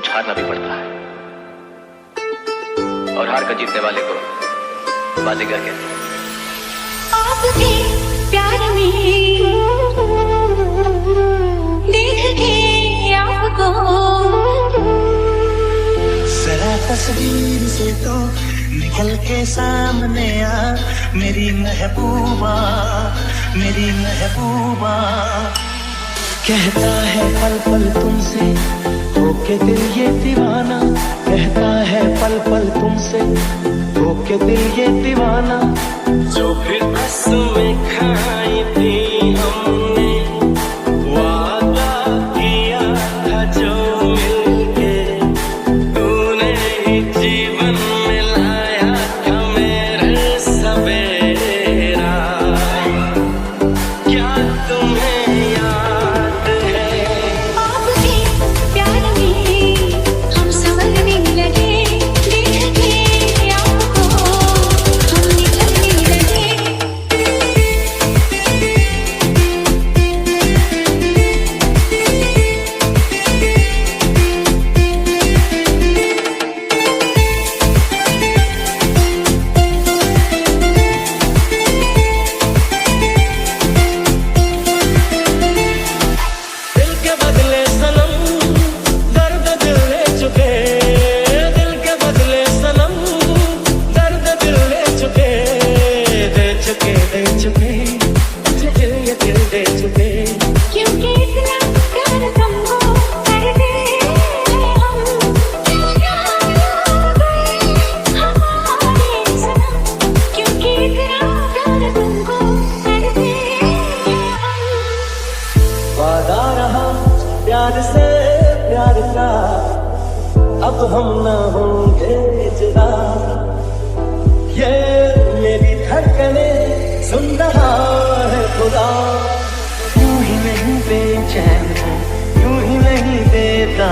कुछ हारना भी पड़ता है, और हार कर जीतने वाले को बाजीगर कहते हैं। आपके प्यार में देख के आपको जरा तस्वीर से तो निकल के सामने आ, मेरी महबूबा, मेरी महबूबा। कहता है पल पल तुमसे होके दिल ये दीवाना, कहता है पल पल तुमसे होके दिल ये दीवाना। जो फिर कसमें खाई थी हमने, वादा किया था जो मिलके, तूने ही जीवन में लाया था मेरे सवेरा। क्या तुम्हें याद है आपके प्यार में हम संवरने लगे, देख के आपको हम निकलने लगे। दिल के बदले सनम दर्द दिल ले चुके, दिल के बदले सनम दर्द दिल ले चुके, दे चुके, दे चुके, दिल ये दिल दे चुके। क्योंकि इतना प्यार तुमको करते हैं हम, हमारे सनम। क्योंकि इतना प्यार तुमको करते हैं हम। वादा रहा प्यार से प्यार का, अब हम न होंगे जुदा। ये मेरी धड़कने सुन रहा है खुदा। यूं ही नहीं बेचैन हूँ, यूं ही नहीं देता